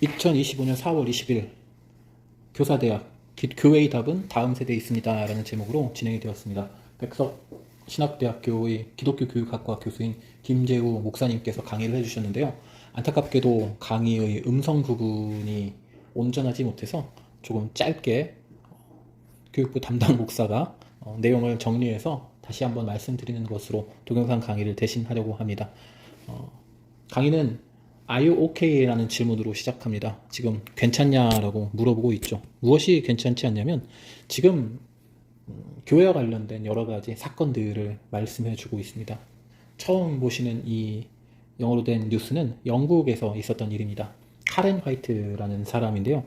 2025년 4월 20일 교사대학 교회의 답은 다음 세대에 있습니다 라는 제목으로 진행이 되었습니다. 백석 신학대학교의 기독교 교육학과 교수인 김재우 목사님께서 강의를 해주셨는데요. 안타깝게도 강의의 음성 부분이 온전하지 못해서 조금 짧게 교육부 담당 목사가 내용을 정리해서 다시 한번 말씀드리는 것으로 동영상 강의를 대신하려고 합니다. 강의는 Are you okay? 라는 질문으로 시작합니다. 지금 괜찮냐라고 물어보고 있죠. 무엇이 괜찮지 않냐면 지금 교회와 관련된 여러 가지 사건들을 말씀해 주고 있습니다. 처음 보시는 이 영어로 된 뉴스는 영국에서 있었던 일입니다. 카렌 화이트라는 사람인데요.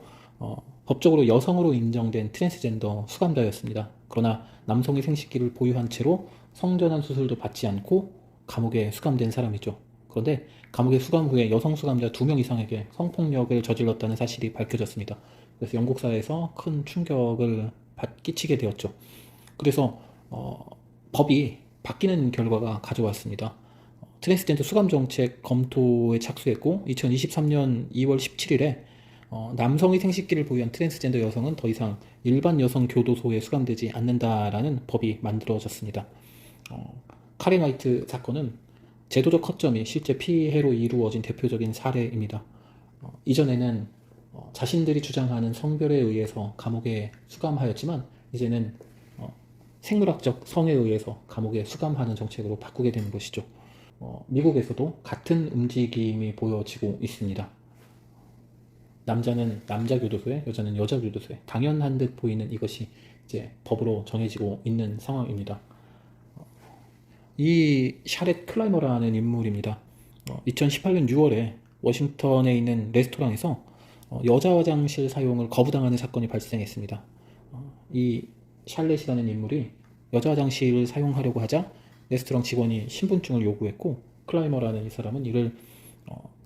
법적으로 여성으로 인정된 트랜스젠더 수감자였습니다. 그러나 남성의 생식기를 보유한 채로 성전환 수술도 받지 않고 감옥에 수감된 사람이죠. 그런데 감옥에 수감 후에 여성 수감자 2명 이상에게 성폭력을 저질렀다는 사실이 밝혀졌습니다. 그래서 영국 사회에서 큰 충격을 끼치게 되었죠. 그래서 법이 바뀌는 결과가 가져왔습니다. 트랜스젠더 수감 정책 검토에 착수했고 2023년 2월 17일에 남성의 생식기를 보유한 트랜스젠더 여성은 더 이상 일반 여성 교도소에 수감되지 않는다라는 법이 만들어졌습니다. 카렌 화이트 사건은 제도적 허점이 실제 피해로 이루어진 대표적인 사례입니다. 이전에는 자신들이 주장하는 성별에 의해서 감옥에 수감하였지만 이제는 생물학적 성에 의해서 감옥에 수감하는 정책으로 바꾸게 되는 것이죠. 미국에서도 같은 움직임이 보여지고 있습니다. 남자는 남자 교도소에, 여자는 여자 교도소에 당연한 듯 보이는 이것이 이제 법으로 정해지고 있는 상황입니다. 이 샤렛 클라이머라는 인물입니다. 2018년 6월에 워싱턴에 있는 레스토랑에서 여자 화장실 사용을 거부당하는 사건이 발생했습니다. 이 샬렛이라는 인물이 여자 화장실을 사용하려고 하자 레스토랑 직원이 신분증을 요구했고 클라이머라는 이 사람은 이를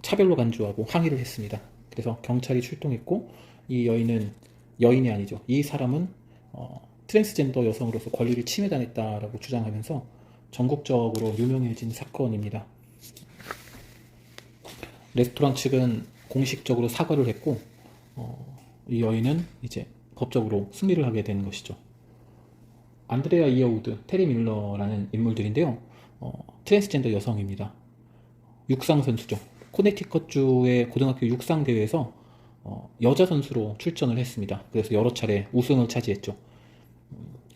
차별로 간주하고 항의를 했습니다. 그래서 경찰이 출동했고 이 여인이 아니죠. 이 사람은 트랜스젠더 여성으로서 권리를 침해당했다라고 주장하면서 전국적으로 유명해진 사건입니다. 레스토랑 측은 공식적으로 사과를 했고 이 여인은 이제 법적으로 승리를 하게 되는 것이죠. 안드레아 이어우드, 테리 밀러라는 인물들인데요. 트랜스젠더 여성입니다. 육상 선수죠. 코네티컷주의 고등학교 육상 대회에서 여자 선수로 출전을 했습니다. 그래서 여러 차례 우승을 차지했죠.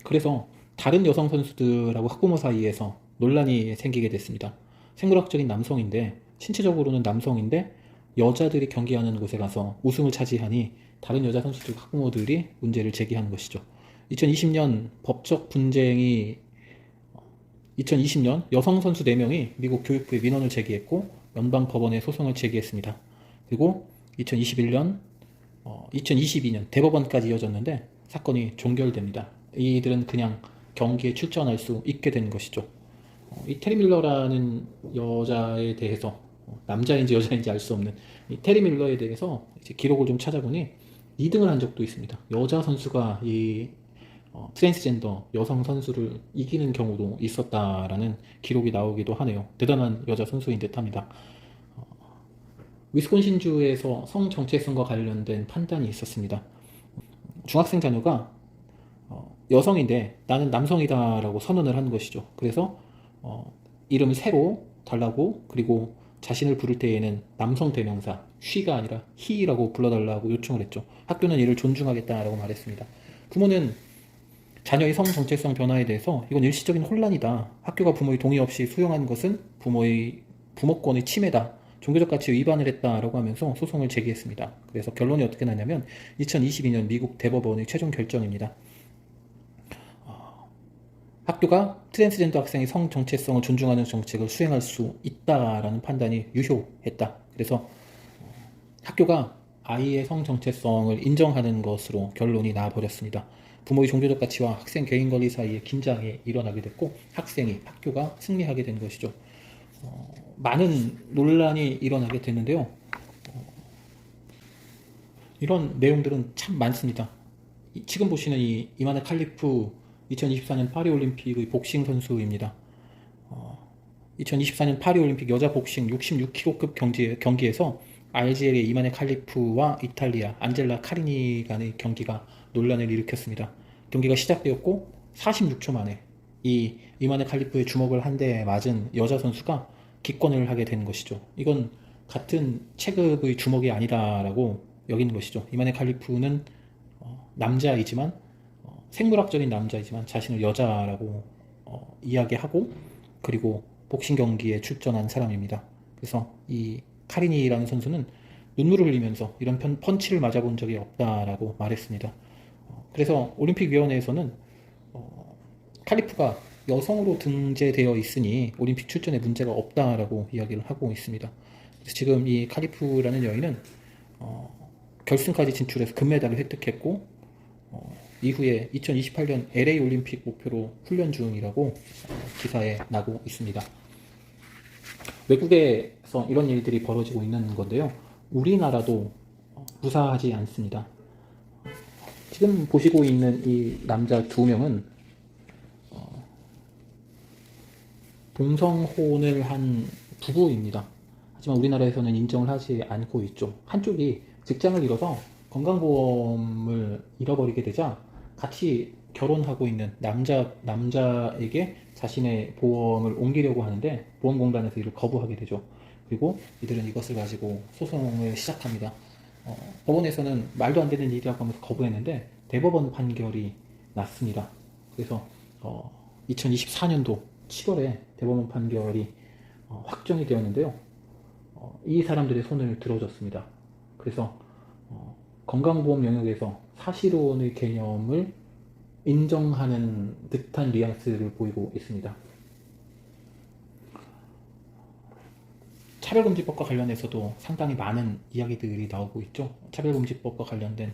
그래서 다른 여성 선수들하고 학부모 사이에서 논란이 생기게 됐습니다. 생물학적인 남성인데, 신체적으로는 남성인데 여자들이 경기하는 곳에 가서 우승을 차지하니 다른 여자 선수들 학부모들이 문제를 제기하는 것이죠. 2020년 법적 분쟁이 2020년 여성 선수 4명이 미국 교육부에 민원을 제기했고 연방 법원에 소송을 제기했습니다. 그리고 2022년 대법원까지 이어졌는데 사건이 종결됩니다. 이들은 그냥 경기에 출전할 수 있게 된 것이죠. 이 테리 밀러라는 여자에 대해서 남자인지 여자인지 알 수 없는 이 테리 밀러에 대해서 이제 기록을 좀 찾아보니 2등을 한 적도 있습니다. 여자 선수가 이 트랜스젠더 여성 선수를 이기는 경우도 있었다라는 기록이 나오기도 하네요. 대단한 여자 선수인 듯합니다. 위스콘신주에서 성 정체성과 관련된 판단이 있었습니다. 중학생 자녀가 여성인데 나는 남성이다라고 선언을 하는 것이죠. 그래서 이름을 새로 달라고, 그리고 자신을 부를 때에는 남성 대명사 she가 아니라 he라고 불러달라고 요청을 했죠. 학교는 이를 존중하겠다라고 말했습니다. 부모는 자녀의 성 정체성 변화에 대해서 이건 일시적인 혼란이다. 학교가 부모의 동의 없이 수용하는 것은 부모권의 침해다. 종교적 가치 위반을 했다라고 하면서 소송을 제기했습니다. 그래서 결론이 어떻게 나냐면 2022년 미국 대법원의 최종 결정입니다. 학교가 트랜스젠더 학생의 성 정체성을 존중하는 정책을 수행할 수 있다라는 판단이 유효했다. 그래서 학교가 아이의 성 정체성을 인정하는 것으로 결론이 나와버렸습니다. 부모의 종교적 가치와 학생 개인 권리 사이에 긴장이 일어나게 됐고 학교가 승리하게 된 것이죠. 많은 논란이 일어나게 됐는데요. 이런 내용들은 참 많습니다. 지금 보시는 이 이마네 칼리프 2024년 파리올림픽의 복싱 선수입니다. 2024년 파리올림픽 여자 복싱 66kg급 경기에서 RGL의 이마네 칼리프와 이탈리아 안젤라 카리니 간의 경기가 논란을 일으켰습니다. 경기가 시작되었고 46초 만에 이 이마네 칼리프의 주먹을 한 대 맞은 여자 선수가 기권을 하게 되는 것이죠. 이건 같은 체급의 주먹이 아니다라고 여기는 것이죠. 이마네 칼리프는 남자이지만 생물학적인 남자이지만 자신을 여자라고 이야기하고 그리고 복싱 경기에 출전한 사람입니다. 그래서 이 카리니라는 선수는 눈물을 흘리면서 이런 펀치를 맞아본 적이 없다라고 말했습니다. 그래서 올림픽위원회에서는 칼리프가 여성으로 등재되어 있으니 올림픽 출전에 문제가 없다라고 이야기를 하고 있습니다. 그래서 지금 이 칼리프라는 여인은 결승까지 진출해서 금메달을 획득했고 이후에 2028년 LA 올림픽 목표로 훈련 중이라고 기사에 나고 있습니다. 외국에서 이런 일들이 벌어지고 있는 건데요. 우리나라도 무사하지 않습니다. 지금 보시고 있는 이 남자 두 명은 동성혼을 한 부부입니다. 하지만 우리나라에서는 인정을 하지 않고 있죠. 한쪽이 직장을 잃어서 건강보험을 잃어버리게 되자 같이 결혼하고 있는 남자에게 자신의 보험을 옮기려고 하는데 보험공단에서 이를 거부하게 되죠. 그리고 이들은 이것을 가지고 소송을 시작합니다. 법원에서는 말도 안 되는 일이라고 하면서 거부했는데 대법원 판결이 났습니다. 그래서 2024년도 7월에 대법원 판결이 확정이 되었는데요. 이 사람들의 손을 들어줬습니다. 그래서 건강보험 영역에서 사실혼의 개념을 인정하는 듯한 뉘앙스를 보이고 있습니다. 차별금지법과 관련해서도 상당히 많은 이야기들이 나오고 있죠. 차별금지법과 관련된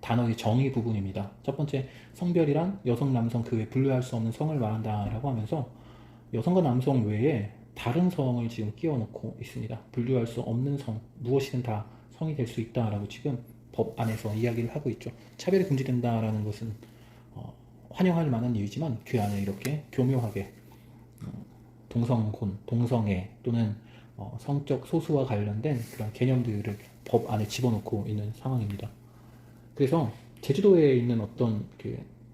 단어의 정의 부분입니다. 첫 번째, 성별이란 여성, 남성 그 외 분류할 수 없는 성을 말한다라고 하면서 여성과 남성 외에 다른 성을 지금 끼워놓고 있습니다. 분류할 수 없는 성, 무엇이든 다 성이 될 수 있다라고 지금 법 안에서 이야기를 하고 있죠. 차별이 금지된다라는 것은 환영할 만한 이유지만 그 안에 이렇게 교묘하게 동성혼, 동성애 또는 성적 소수와 관련된 그런 개념들을 법 안에 집어넣고 있는 상황입니다. 그래서 제주도에 있는 어떤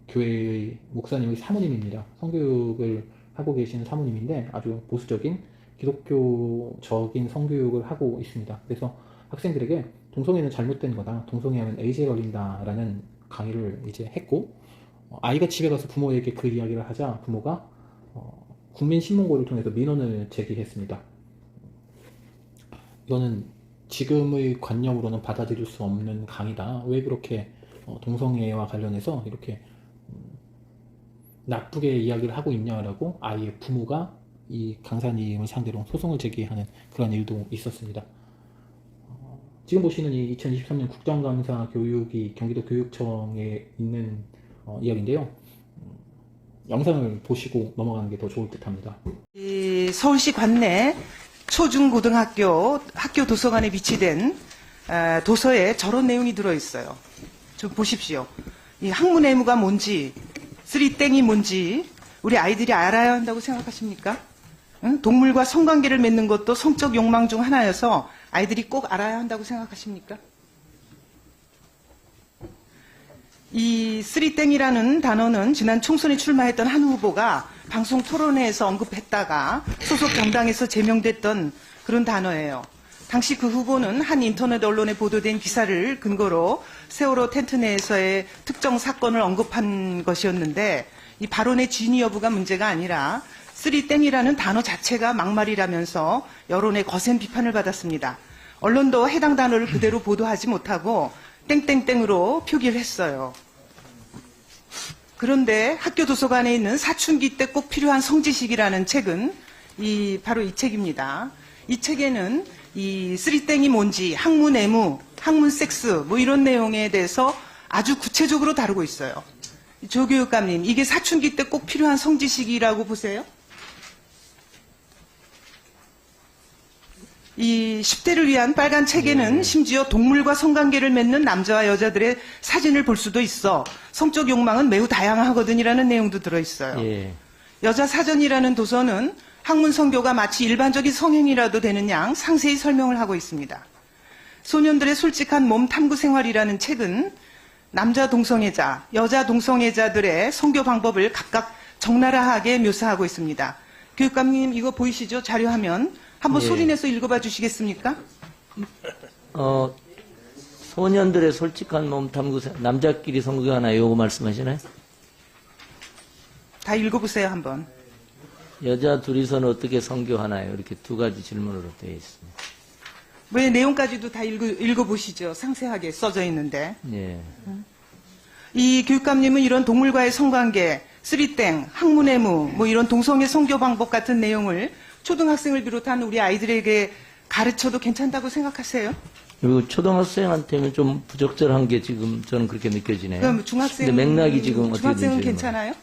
교회의 목사님의 사모님입니다. 성교육을 하고 계시는 사모님인데 아주 보수적인 기독교적인 성교육을 하고 있습니다. 그래서 학생들에게 동성애는 잘못된 거다, 동성애하면 에이즈에 걸린다라는 강의를 이제 했고, 아이가 집에 가서 부모에게 그 이야기를 하자 부모가 국민신문고를 통해서 민원을 제기했습니다. 이거는 지금의 관념으로는 받아들일 수 없는 강의다. 왜 그렇게 동성애와 관련해서 이렇게 나쁘게 이야기를 하고 있냐라고 아이의 부모가 이 강사님을 상대로 소송을 제기하는 그런 일도 있었습니다. 지금 보시는 이 2023년 국정감사 교육이 경기도 교육청에 있는 이야기인데요. 영상을 보시고 넘어가는 게 더 좋을 듯 합니다. 이 서울시 관내 초중고등학교 학교 도서관에 비치된 도서에 저런 내용이 들어있어요. 좀 보십시오. 이 학문 의무가 뭔지, 쓰리땡이 뭔지 우리 아이들이 알아야 한다고 생각하십니까? 응? 동물과 성관계를 맺는 것도 성적 욕망 중 하나여서 아이들이 꼭 알아야 한다고 생각하십니까? 이 쓰리땡이라는 단어는 지난 총선에 출마했던 한 후보가 방송 토론회에서 언급했다가 소속 정당에서 제명됐던 그런 단어예요. 당시 그 후보는 한 인터넷 언론에 보도된 기사를 근거로 세월호 텐트 내에서의 특정 사건을 언급한 것이었는데 이 발언의 진위 여부가 문제가 아니라 쓰리땡이라는 단어 자체가 막말이라면서 여론의 거센 비판을 받았습니다. 언론도 해당 단어를 그대로 보도하지 못하고 땡땡땡으로 표기를 했어요. 그런데 학교 도서관에 있는 사춘기 때 꼭 필요한 성지식이라는 책은 바로 이 책입니다. 이 책에는 이 쓰리땡이 뭔지, 학문 애무, 학문 섹스 뭐 이런 내용에 대해서 아주 구체적으로 다루고 있어요. 조교육감님, 이게 사춘기 때 꼭 필요한 성지식이라고 보세요? 이 10대를 위한 빨간 책에는 심지어 동물과 성관계를 맺는 남자와 여자들의 사진을 볼 수도 있어. 성적 욕망은 매우 다양하거든이라는 내용도 들어있어요. 예. 여자 사전이라는 도서는 학문 성교가 마치 일반적인 성행이라도 되는 양 상세히 설명을 하고 있습니다. 소년들의 솔직한 몸 탐구 생활이라는 책은 남자 동성애자, 여자 동성애자들의 성교 방법을 각각 적나라하게 묘사하고 있습니다. 교육감님 이거 보이시죠? 자료화면. 한번 예. 소리내서 읽어봐 주시겠습니까? 소년들의 솔직한 몸 탐구, 남자끼리 성교하나 요거 말씀하시나요? 다 읽어보세요 한번. 여자 둘이서는 어떻게 성교하나요? 이렇게 두 가지 질문으로 되어 있습니다. 왜 내용까지도 다 읽어보시죠. 상세하게 써져 있는데. 예. 이 교육감님은 이런 동물과의 성관계, 쓰리땡, 학문의 무, 뭐 이런 동성애 성교 방법 같은 내용을 초등학생을 비롯한 우리 아이들에게 가르쳐도 괜찮다고 생각하세요? 그리고 초등학생한테는 좀 부적절한 게 지금 저는 그렇게 느껴지네요. 그럼 중학생, 근데 맥락이 지금 어떻게 중학생은 되는지 괜찮아요?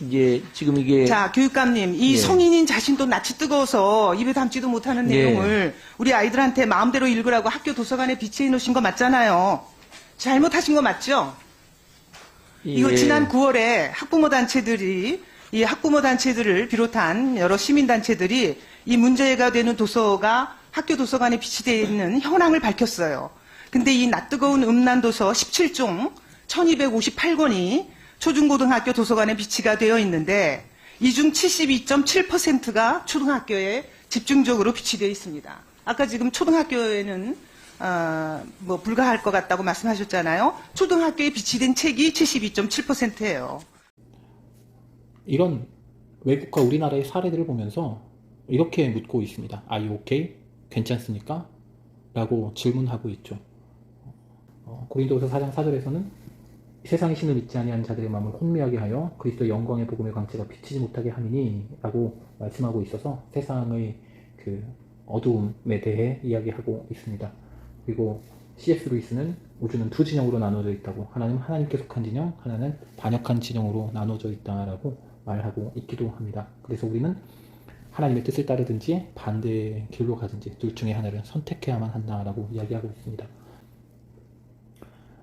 이게 지금 이게 자, 교육감님, 이 예. 성인인 자신도 낯이 뜨거워서 입에 담지도 못하는 예. 내용을 우리 아이들한테 마음대로 읽으라고 학교 도서관에 비치해 놓으신 거 맞잖아요. 잘못하신 거 맞죠? 이거 예. 지난 9월에 이 학부모 단체들을 비롯한 여러 시민 단체들이 이 문제가 되는 도서가 학교 도서관에 비치되어 있는 현황을 밝혔어요. 근데 이 낯뜨거운 음란 도서 17종 1258권이 초중고등학교 도서관에 비치가 되어 있는데 이 중 72.7%가 초등학교에 집중적으로 비치되어 있습니다. 아까 지금 초등학교에는 뭐 불가할 것 같다고 말씀하셨잖아요. 초등학교에 비치된 책이 72.7%예요. 이런 외국과 우리나라의 사례들을 보면서 이렇게 묻고 있습니다. Are you okay? 괜찮습니까? 라고 질문하고 있죠. 고린도후서 4장 4절에서는 세상의 신을 믿지 아니한 자들의 마음을 혼미하게 하여 그리스도의 영광의 복음의 광채가 비치지 못하게 함이니 라고 말씀하고 있어서 세상의 그 어두움에 대해 이야기하고 있습니다. 그리고 C.S. 루이스는 우주는 두 진영으로 나눠져 있다고, 하나는 하나님께 속한 진영, 하나는 반역한 진영으로 나눠져 있다라고 말하고 있기도 합니다. 그래서 우리는 하나님의 뜻을 따르든지 반대의 길로 가든지 둘 중에 하나를 선택해야만 한다라고 이야기하고 있습니다.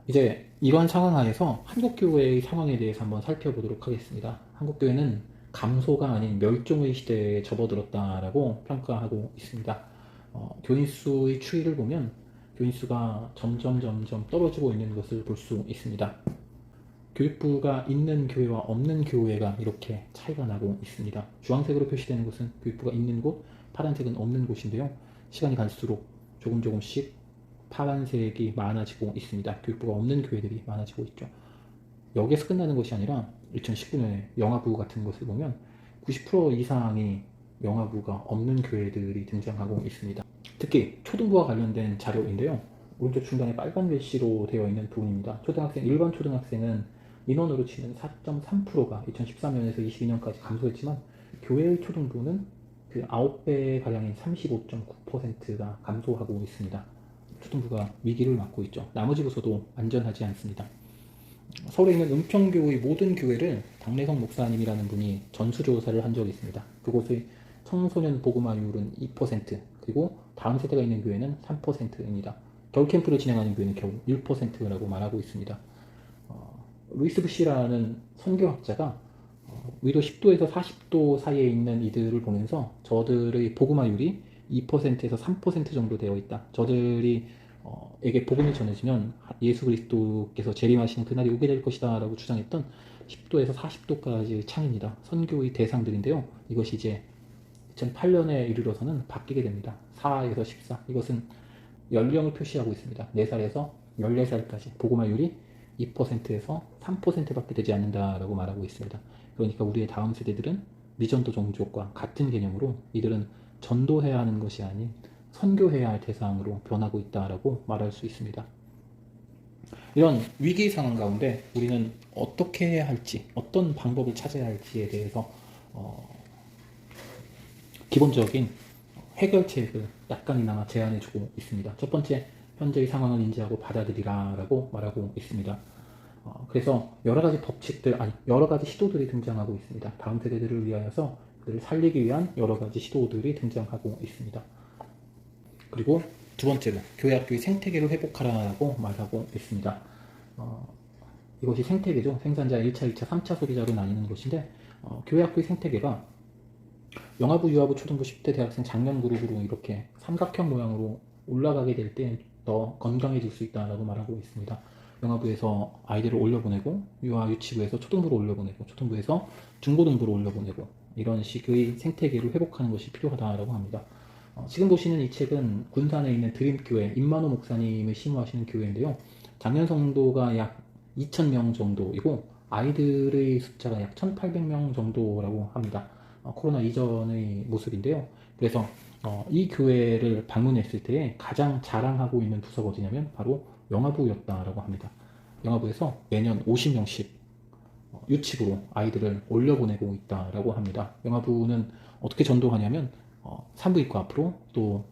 이제 이러한 상황 하에서 한국교회의 상황에 대해서 한번 살펴보도록 하겠습니다. 한국교회는 감소가 아닌 멸종의 시대에 접어들었다라고 평가하고 있습니다. 교인 수의 추이를 보면 교인 수가 점점 떨어지고 있는 것을 볼 수 있습니다. 교육부가 있는 교회와 없는 교회가 이렇게 차이가 나고 있습니다. 주황색으로 표시되는 곳은 교육부가 있는 곳, 파란색은 없는 곳인데요. 시간이 갈수록 조금씩 파란색이 많아지고 있습니다. 교육부가 없는 교회들이 많아지고 있죠. 여기에서 끝나는 것이 아니라 2019년에 영아부 같은 것을 보면 90% 이상이 영아부가 없는 교회들이 등장하고 있습니다. 특히 초등부와 관련된 자료인데요. 오른쪽 중간에 빨간 글씨로 되어 있는 부분입니다. 일반 초등학생은 인원으로 치면 4.3%가 2013년에서 22년까지 감소했지만 교회의 초등부는 그 9배 가량인 35.9%가 감소하고 있습니다. 초등부가 위기를 맞고 있죠. 나머지 부서도 안전하지 않습니다. 서울에 있는 은평교의 모든 교회를 당래성 목사님이라는 분이 전수조사를 한 적이 있습니다. 그곳의 청소년 복음화율은 2%, 그리고 다음 세대가 있는 교회는 3%입니다. 겨울캠프를 진행하는 교회는 겨우 1%라고 말하고 있습니다. 루이스 부시라는 선교학자가 위로 10도에서 40도 사이에 있는 이들을 보면서 저들의 복음화율이 2%에서 3% 정도 되어 있다. 저들이 에게 복음이 전해지면 예수 그리스도께서 재림하시는 그날이 오게 될 것이다 라고 주장했던 10도에서 40도까지의 창입니다. 선교의 대상들인데요. 이것이 이제 2008년에 이르러서는 바뀌게 됩니다. 4에서 14. 이것은 연령을 표시하고 있습니다. 4살에서 14살까지 복음화율이 2%에서 3%밖에 되지 않는다라고 말하고 있습니다. 그러니까 우리의 다음 세대들은 미전도 종족과 같은 개념으로 이들은 전도해야 하는 것이 아닌 선교해야 할 대상으로 변하고 있다라고 말할 수 있습니다. 이런 위기 상황 가운데 우리는 어떻게 해야 할지, 어떤 방법을 찾아야 할지에 대해서 기본적인 해결책을 약간이나마 제안해주고 있습니다. 첫 번째, 현재의 상황을 인지하고 받아들이라 라고 말하고 있습니다. 그래서 여러 가지 여러 가지 시도들이 등장하고 있습니다. 다음 세대들을 위하여서 그들을 살리기 위한 여러 가지 시도들이 등장하고 있습니다. 그리고 두 번째로 교회-학교의 생태계를 회복하라고 말하고 있습니다. 이것이 생태계죠. 생산자 1차, 2차, 3차 소비자로 나뉘는 것인데 교회학교의 생태계가 영아부, 유아부, 초등부, 10대 대학생 작년 그룹으로 이렇게 삼각형 모양으로 올라가게 될 때 더 건강해질 수 있다라고 말하고 있습니다. 영아부에서 아이들을 올려보내고, 유아, 유치부에서 초등부로 올려보내고, 초등부에서 중고등부로 올려보내고, 이런 식의 생태계를 회복하는 것이 필요하다라고 합니다. 지금 보시는 이 책은 군산에 있는 드림교회 임만호 목사님이 심호하시는 교회인데요. 작년 성도가 약 2,000명 정도이고 아이들의 숫자가 약 1,800명 정도라고 합니다. 코로나 이전의 모습인데요. 그래서 이 교회를 방문했을 때 가장 자랑하고 있는 부서가 어디냐면 바로 영아부였다라고 합니다. 영아부에서 매년 50명씩 유치부로 아이들을 올려보내고 있다라고 합니다. 영아부는 어떻게 전도하냐면 산부인과 앞으로 또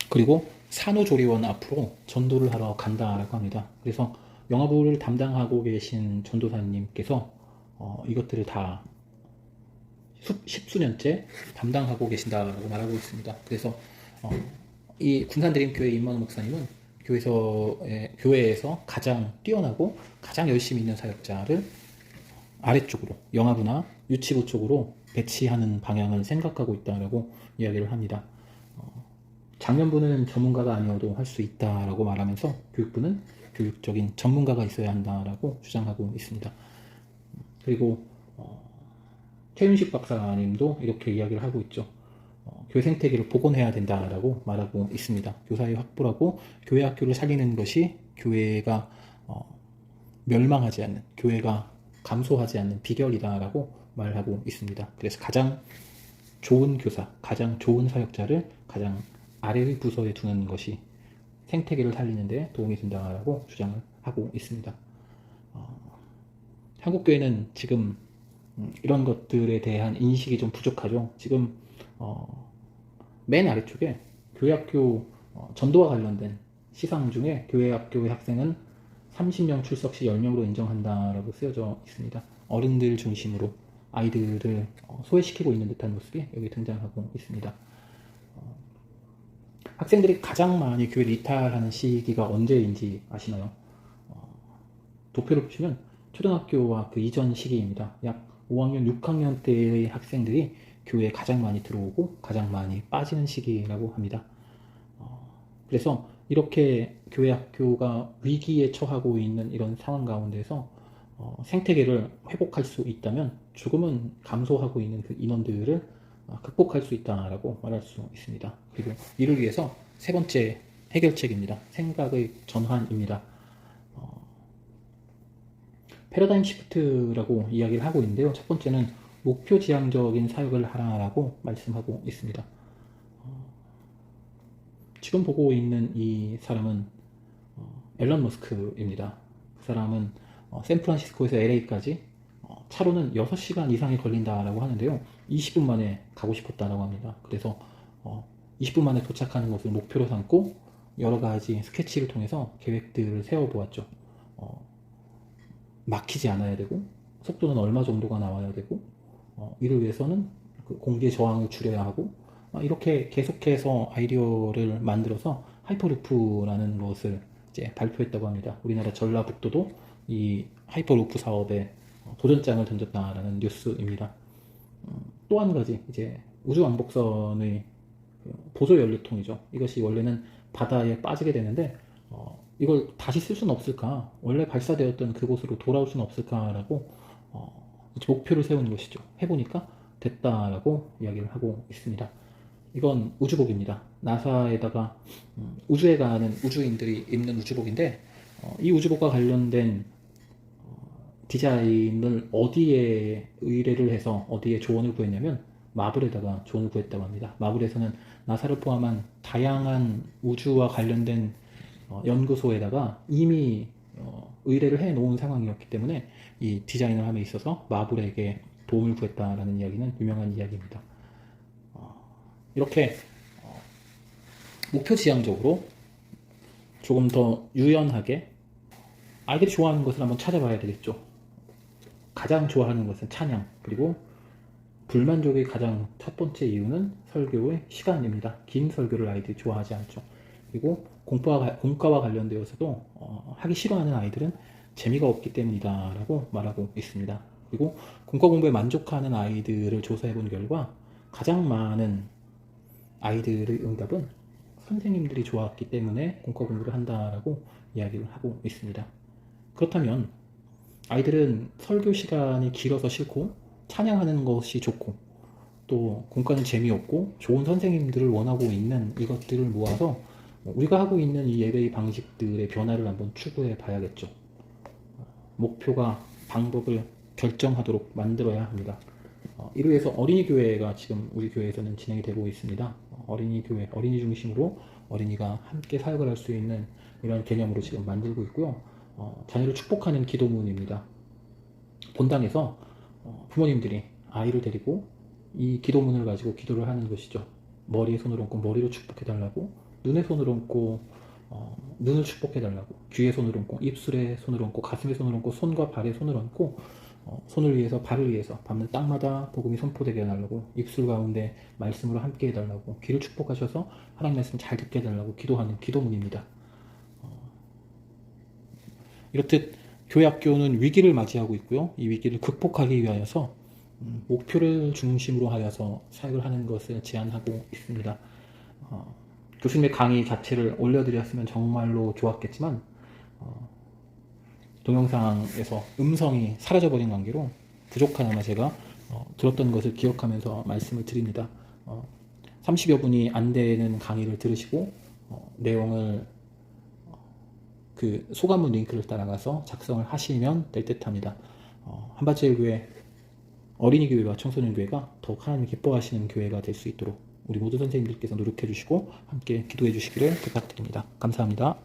그리고 산후조리원 앞으로 전도를 하러 간다라고 합니다. 그래서 영아부를 담당하고 계신 전도사님께서 이것들을 다 십수년째 담당하고 계신다라고 말하고 있습니다. 그래서 이 군산드림교회 임만호 목사님은 교회에서 가장 뛰어나고 가장 열심히 있는 사역자를 아래쪽으로 영아부나 유치부 쪽으로 배치하는 방향을 생각하고 있다라고 이야기를 합니다. 작년부는 전문가가 아니어도 할 수 있다라고 말하면서 교육부는 교육적인 전문가가 있어야 한다라고 주장하고 있습니다. 그리고 최윤식 박사님도 이렇게 이야기를 하고 있죠. 교회 생태계를 복원해야 된다라고 말하고 있습니다. 교사의 확보라고 교회 학교를 살리는 것이 교회가 멸망하지 않는, 교회가 감소하지 않는 비결이다라고 말하고 있습니다. 그래서 가장 좋은 교사, 가장 좋은 사역자를 가장 아래의 부서에 두는 것이 생태계를 살리는 데 도움이 된다라고 주장을 하고 있습니다. 한국교회는 지금 이런 것들에 대한 인식이 좀 부족하죠. 지금 맨 아래쪽에 교회학교 전도와 관련된 시상 중에 교회학교의 학생은 30명 출석 시 10명으로 인정한다라고 쓰여져 있습니다. 어른들 중심으로 아이들을 소외시키고 있는 듯한 모습이 여기 등장하고 있습니다. 학생들이 가장 많이 교회를 이탈하는 시기가 언제인지 아시나요? 도표를 보시면 초등학교와 그 이전 시기입니다. 약 5학년, 6학년 때의 학생들이 교회에 가장 많이 들어오고 가장 많이 빠지는 시기라고 합니다. 그래서 이렇게 교회 학교가 위기에 처하고 있는 이런 상황 가운데서 생태계를 회복할 수 있다면 조금은 감소하고 있는 그 인원들을 극복할 수 있다라고 말할 수 있습니다. 그리고 이를 위해서 세 번째 해결책입니다. 생각의 전환입니다. 패러다임 시프트라고 이야기를 하고 있는데요. 첫 번째는 목표 지향적인 사역을 하라라고 말씀하고 있습니다. 지금 보고 있는 이 사람은 앨런 머스크입니다. 그 사람은 샌프란시스코에서 LA까지 차로는 6시간 이상이 걸린다라고 하는데요. 20분 만에 가고 싶었다라고 합니다. 그래서 20분 만에 도착하는 것을 목표로 삼고 여러 가지 스케치를 통해서 계획들을 세워보았죠. 막히지 않아야 되고 속도는 얼마 정도가 나와야 되고 이를 위해서는 그 공기의 저항을 줄여야 하고 이렇게 계속해서 아이디어를 만들어서 하이퍼루프라는 것을 이제 발표했다고 합니다. 우리나라 전라북도도 이 하이퍼루프 사업에 도전장을 던졌다라는 뉴스입니다. 또 한 가지 이제 우주왕복선의 보조 연료통이죠. 이것이 원래는 바다에 빠지게 되는데 이걸 다시 쓸 수는 없을까? 원래 발사되었던 그곳으로 돌아올 수는 없을까라고 목표를 세우는 것이죠. 해보니까 됐다라고 이야기를 하고 있습니다. 이건 우주복입니다. 나사에다가 우주에 가는 우주인들이 입는 우주복인데 이 우주복과 관련된 디자인을 어디에 의뢰를 해서 어디에 조언을 구했냐면 마블에다가 조언을 구했다고 합니다. 마블에서는 나사를 포함한 다양한 우주와 관련된 연구소에다가 이미 의뢰를 해 놓은 상황이었기 때문에 이 디자인을 함에 있어서 마블에게 도움을 구했다라는 이야기는 유명한 이야기입니다. 이렇게 목표 지향적으로 조금 더 유연하게 아이들이 좋아하는 것을 한번 찾아봐야 되겠죠. 가장 좋아하는 것은 찬양, 그리고 불만족의 가장 첫 번째 이유는 설교의 시간입니다. 긴 설교를 아이들이 좋아하지 않죠. 그리고 공과와 관련되어서도 하기 싫어하는 아이들은 재미가 없기 때문이다 라고 말하고 있습니다. 그리고 공과 공부에 만족하는 아이들을 조사해 본 결과 가장 많은 아이들의 응답은 선생님들이 좋았기 때문에 공과 공부를 한다라고 이야기를 하고 있습니다. 그렇다면 아이들은 설교 시간이 길어서 싫고 찬양하는 것이 좋고 또 공과는 재미없고 좋은 선생님들을 원하고 있는 이것들을 모아서 우리가 하고 있는 이 예배의 방식들의 변화를 한번 추구해 봐야겠죠. 목표가 방법을 결정하도록 만들어야 합니다. 이를 위해서 어린이 교회가 지금 우리 교회에서는 진행이 되고 있습니다. 어린이 교회, 어린이 중심으로 어린이가 함께 사역을 할 수 있는 이런 개념으로 지금 만들고 있고요. 자녀를 축복하는 기도문입니다. 본당에서 부모님들이 아이를 데리고 이 기도문을 가지고 기도를 하는 것이죠. 머리에 손을 얹고 머리로 축복해달라고, 눈에 손을 얹고 눈을 축복해달라고, 귀에 손을 얹고 입술에 손을 얹고 가슴에 손을 얹고 손과 발에 손을 얹고 손을 위해서 발을 위해서 밟는 땅마다 복음이 선포되게 해달라고, 입술 가운데 말씀으로 함께 해달라고, 귀를 축복하셔서 하나님 말씀 잘 듣게 해달라고 기도하는 기도문입니다. 이렇듯 교회 학교는 위기를 맞이하고 있고요. 이 위기를 극복하기 위하여서 목표를 중심으로 하여서 사역을 하는 것을 제안하고 있습니다. 교수님의 강의 자체를 올려드렸으면 정말로 좋았겠지만 동영상에서 음성이 사라져버린 관계로 부족하나마 제가 들었던 것을 기억하면서 말씀을 드립니다. 30여 분이 안 되는 강의를 들으시고 내용을 그 소감문 링크를 따라가서 작성을 하시면 될 듯합니다. 한밭제일교회 어린이 교회와 청소년 교회가 더욱 하나님 기뻐하시는 교회가 될 수 있도록 우리 모든 선생님들께서 노력해 주시고 함께 기도해 주시기를 부탁드립니다. 감사합니다.